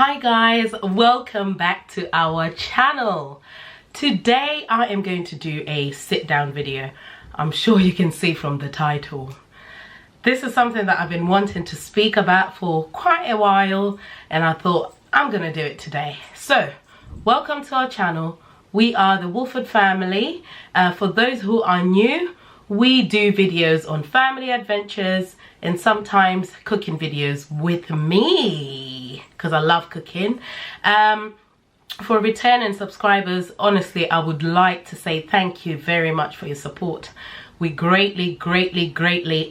Hi guys, welcome back to our channel. Today I am going to do a sit down video. I'm sure you can see from the title. This is something that I've been wanting to speak about for quite a while, and I thought I'm gonna do it today. So welcome to our channel. We are the Wolford family. For those who are new, we do videos on family adventures and sometimes cooking videos with me because I love cooking. For returning subscribers, honestly, I would like to say thank you very much for your support. We greatly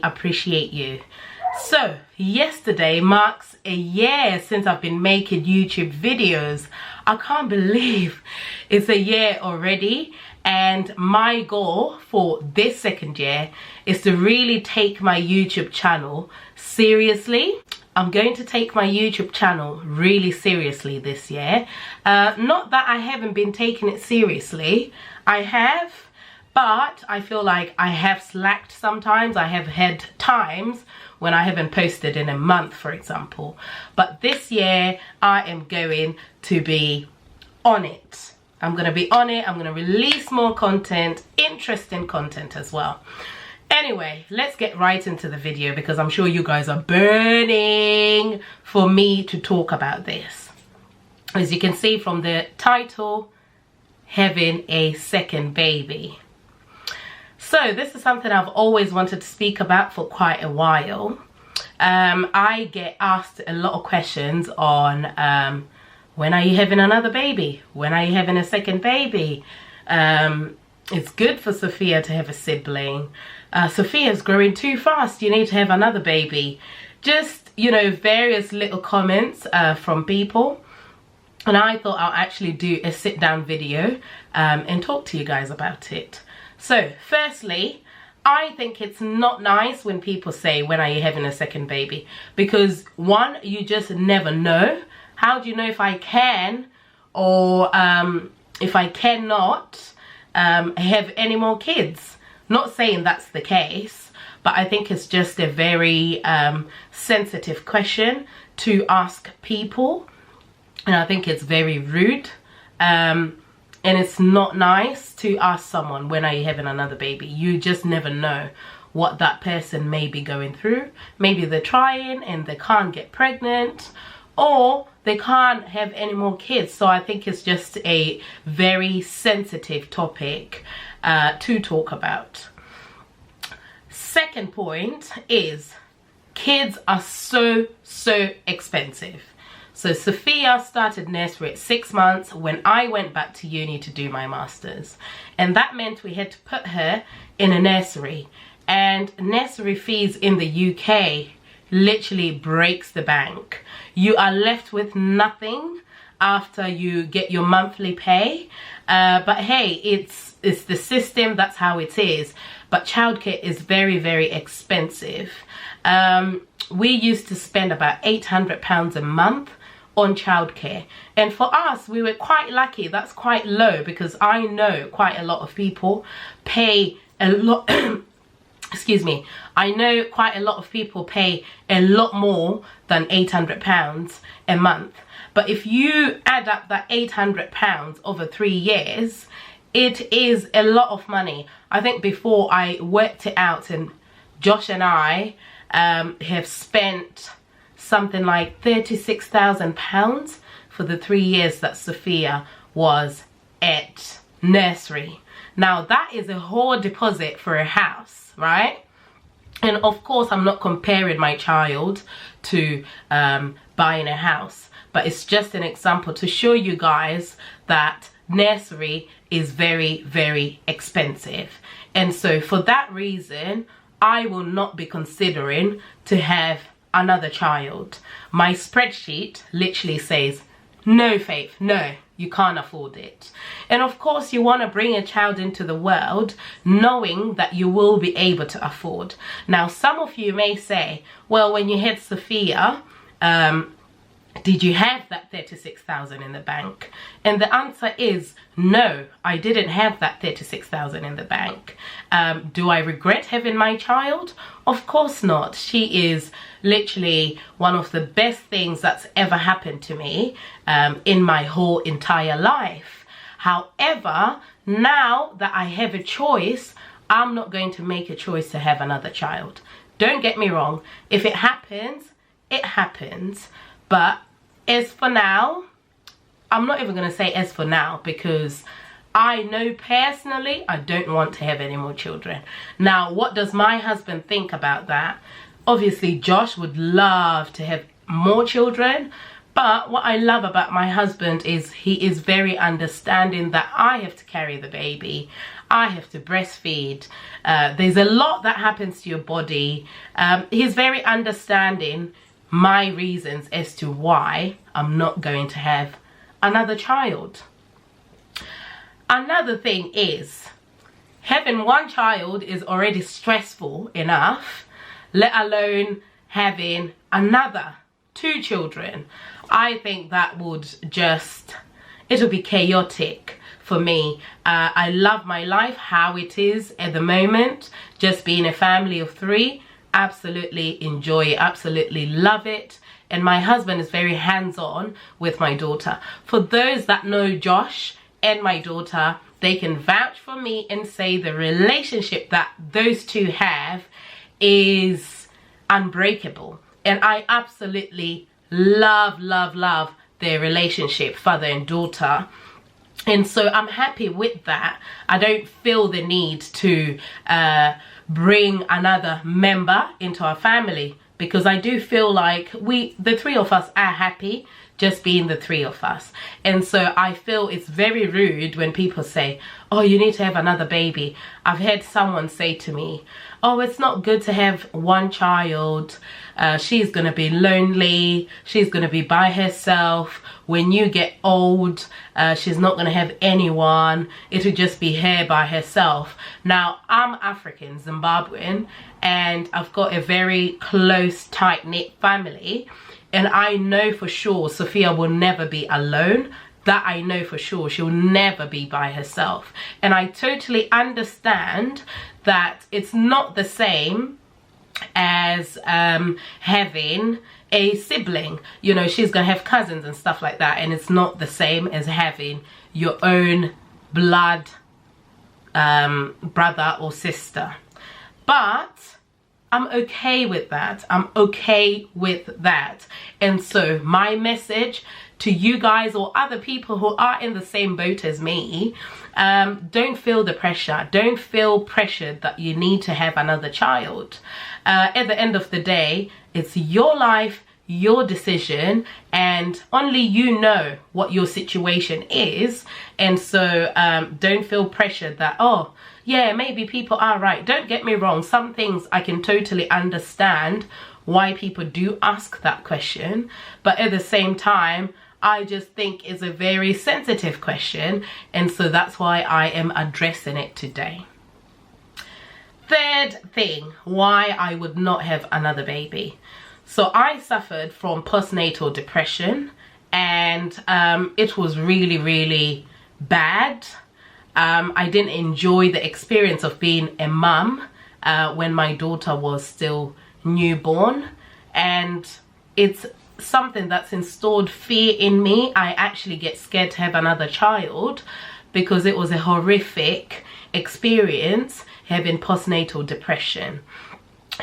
appreciate you. So yesterday marks a year since I've been making YouTube videos. I can't believe it's a year already, and my goal for this second year is to really take my YouTube channel seriously. I'm going to take my YouTube channel really seriously this year. Not that I haven't been taking it seriously, I have, but I feel like I have slacked sometimes. I have had times when I haven't posted in a month, for example. But this year I am going to be on it. I'm going to be on it. I'm going to release more content, interesting content as well. Anyway, let's get right into the video because I'm sure you guys are burning for me to talk about this. As you can see from the title, having a second baby. So this is something I've always wanted to speak about for quite a while. I get asked a lot of questions on when are you having another baby? When are you having a second baby? It's good for Sophia to have a sibling. Sophia's growing too fast. You need to have another baby. Just, you know, various little comments from people. And I thought I'll actually do a sit down video and talk to you guys about it. So firstly, I think it's not nice when people say, when are you having a second baby? Because one, you just never know. How do you know if I can or if I cannot have any more kids? Not saying that's the case, but I think it's just a very sensitive question to ask people. And I think it's very rude. And it's not nice to ask someone, when are you having another baby? You just never know what that person may be going through. Maybe they're trying and they can't get pregnant, or they can't have any more kids. So I think it's just a very sensitive topic to talk about. Second point is kids are so expensive. So Sophia started nursery at 6 months when I went back to uni to do my masters, and that meant we had to put her in a nursery, and nursery fees in the UK literally breaks the bank. You are left with nothing after you get your monthly pay, but hey, it's the system, that's how it is. But childcare is very expensive. We used to spend about £800 a month on childcare, and for us, we were quite lucky. That's quite low because I know quite a lot of people pay a lot excuse me, I know quite a lot of people pay a lot more than £800 a month. But if you add up that £800 over 3 years, it is a lot of money. I think before I worked it out, and Josh and I have spent something like £36,000 for the 3 years that Sophia was at nursery. Now that is a whole deposit for a house, right? And of course I'm not comparing my child to buying a house, but it's just an example to show you guys that nursery is very expensive. And so for that reason, I will not be considering to have another child. My spreadsheet literally says, no Faith, no, you can't afford it. And of course you want to bring a child into the world knowing that you will be able to afford. Now some of you may say, well, when you had Sophia, did you have that 36,000 in the bank? And the answer is no, I didn't have that 36,000 in the bank. Do I regret having my child? Of course not. She is literally one of the best things that's ever happened to me in my whole entire life. However, now that I have a choice, I'm not going to make a choice to have another child. Don't get me wrong. If it happens, it happens. But as for now, I'm not even going to say as for now, because I know personally I don't want to have any more children. Now, what does my husband think about that? Obviously, Josh would love to have more children. But what I love about my husband is he is very understanding that I have to carry the baby. I have to breastfeed. There's a lot that happens to your body. He's very understanding my reasons as to why I'm not going to have another child. Another thing is, having one child is already stressful enough, let alone having another 2 children. I think that would just, it'll be chaotic for me. I love my life how it is at the moment, just being a family of 3. Absolutely enjoy it, absolutely love it. And my husband is very hands-on with my daughter. For those that know Josh and my daughter, they can vouch for me and say the relationship that those 2 have is unbreakable. And I absolutely love their relationship, father and daughter. And so I'm happy with that. I don't feel the need to bring another member into our family, because I do feel like the 3 of us are happy just being the 3 of us. And so I feel it's very rude when people say, oh, you need to have another baby. I've had someone say to me, oh, it's not good to have one child. She's going to be lonely. She's going to be by herself. When you get old, she's not going to have anyone. It'll just be her by herself. Now, I'm African, Zimbabwean, and I've got a very close, tight-knit family. And I know for sure Sophia will never be alone. That I know for sure. She'll never be by herself. And I totally understand that it's not the same as having a sibling. You know, she's gonna have cousins and stuff like that, and it's not the same as having your own blood brother or sister. But I'm okay with that. I'm okay with that. And so my message to you guys or other people who are in the same boat as me, don't feel the pressure. Don't feel pressured that you need to have another child. At the end of the day, it's your life, your decision, and only you know what your situation is. And so don't feel pressured that, oh, yeah, maybe people are right. Don't get me wrong. Some things I can totally understand why people do ask that question. But at the same time, I just think it's a very sensitive question. And so that's why I am addressing it today. Third thing, why I would not have another baby. So I suffered from postnatal depression, and it was really, really bad. I didn't enjoy the experience of being a mum when my daughter was still newborn, and it's something that's installed fear in me. I actually get scared to have another child because it was a horrific experience having postnatal depression.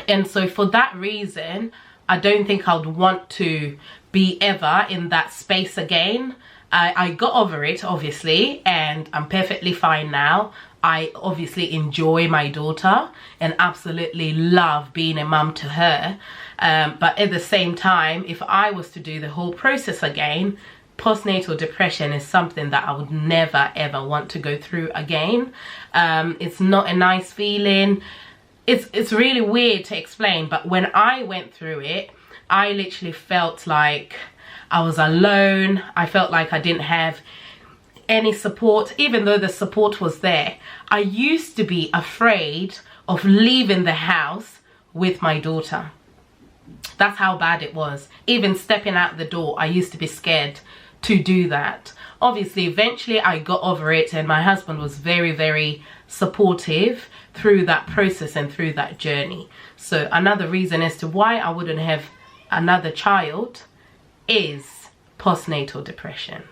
And so for that reason, I don't think I would want to be ever in that space again. I got over it, obviously, and I'm perfectly fine now. I obviously enjoy my daughter and absolutely love being a mum to her. But at the same time, if I was to do the whole process again, postnatal depression is something that I would never ever want to go through again. It's not a nice feeling. It's really weird to explain, but when I went through it, I literally felt like I was alone. I felt like I didn't have any support, even though the support was there. I used to be afraid of leaving the house with my daughter. That's how bad it was. Even stepping out the door, I used to be scared to do that. Obviously, eventually I got over it, and my husband was very, very supportive through that process and through that journey. So another reason as to why I wouldn't have another child is postnatal depression.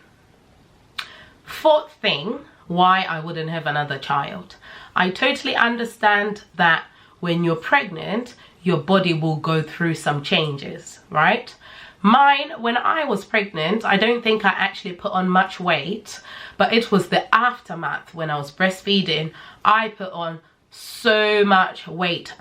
Fourth thing why I wouldn't have another child. I totally understand that when you're pregnant, your body will go through some changes, right? Mine, when I was pregnant, I don't think I actually put on much weight, but it was the aftermath when I was breastfeeding. I put on so much weight.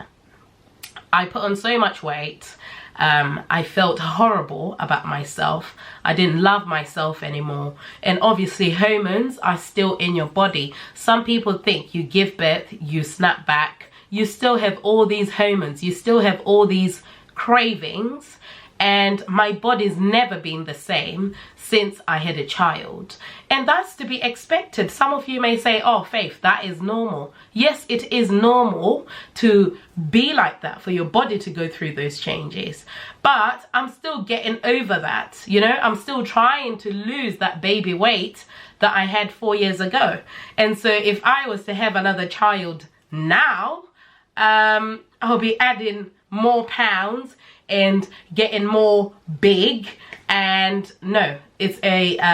I felt horrible about myself. I didn't love myself anymore. And obviously hormones are still in your body. Some people think you give birth, you snap back, you still have all these hormones, you still have all these cravings, and my body's never been the same since I had a child. And that's to be expected. Some of you may say, oh Faith, that is normal. Yes, it is normal to be like that, for your body to go through those changes. But I'm still getting over that, you know. I'm still trying to lose that baby weight that I had 4 years ago. And so if I was to have another child now, I'll be adding more pounds and getting more big, and no, it's a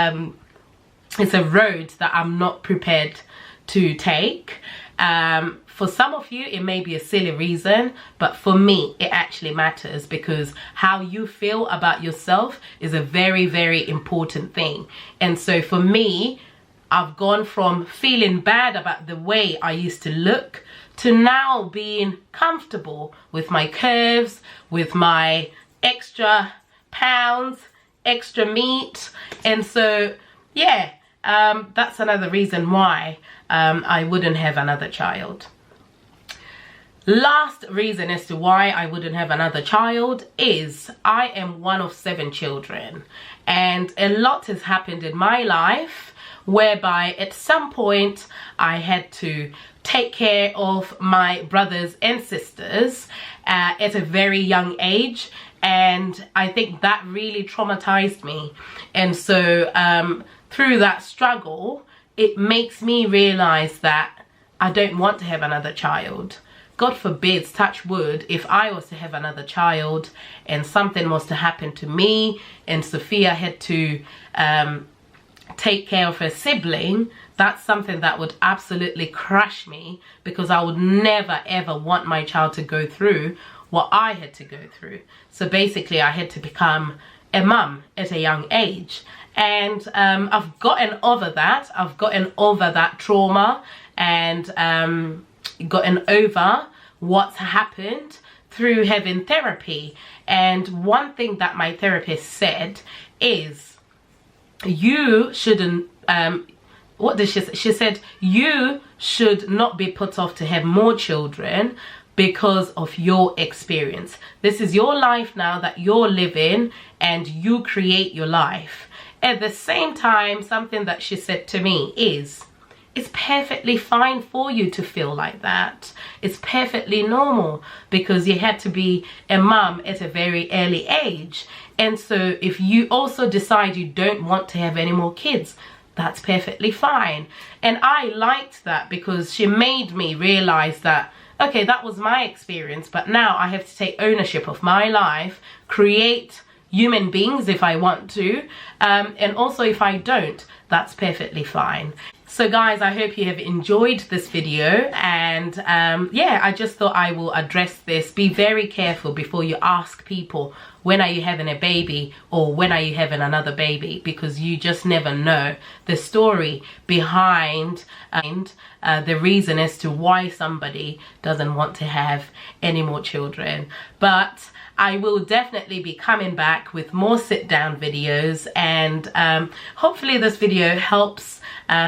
road that I'm not prepared to take. For some of you it may be a silly reason, but for me it actually matters, because how you feel about yourself is a very, very important thing. And so for me, I've gone from feeling bad about the way I used to look to now being comfortable with my curves, with my extra pounds, extra meat. And so yeah, that's another reason why I wouldn't have another child. Last reason as to why I wouldn't have another child is I am one of 7 children, and a lot has happened in my life whereby at some point I had to take care of my brothers and sisters at a very young age, and I think that really traumatized me. And so through that struggle, it makes me realize that I don't want to have another child. God forbid, touch wood, if I was to have another child and something was to happen to me and Sophia had to take care of her sibling, that's something that would absolutely crush me, because I would never ever want my child to go through what I had to go through. So basically I had to become a mum at a young age, and I've gotten over that. I've gotten over that trauma, and gotten over what's happened through having therapy. And one thing that my therapist said is, you shouldn't what did she say? She said you should not be put off to have more children because of your experience. This is your life now that you're living, and you create your life. At the same time, something that she said to me is, it's perfectly fine for you to feel like that. It's perfectly normal, because you had to be a mum at a very early age. And so if you also decide you don't want to have any more kids, that's perfectly fine. And I liked that, because she made me realize that, okay, that was my experience, but now I have to take ownership of my life, create human beings if I want to, and also if I don't, that's perfectly fine. So guys, I hope you have enjoyed this video, and yeah, I just thought I will address this. Be very careful before you ask people, when are you having a baby, or when are you having another baby, because you just never know the story behind the reason as to why somebody doesn't want to have any more children. But I will definitely be coming back with more sit down videos, and hopefully this video helps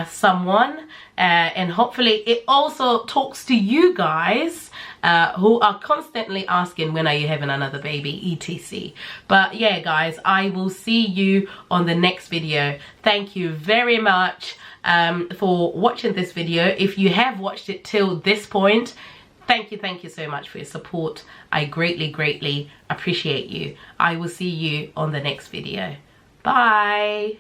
someone, and hopefully it also talks to you guys who are constantly asking, when are you having another baby, etc. But yeah guys, I will see you on the next video. Thank you very much for watching this video. If you have watched it till this point, thank you so much for your support. I greatly appreciate you. I will see you on the next video. Bye.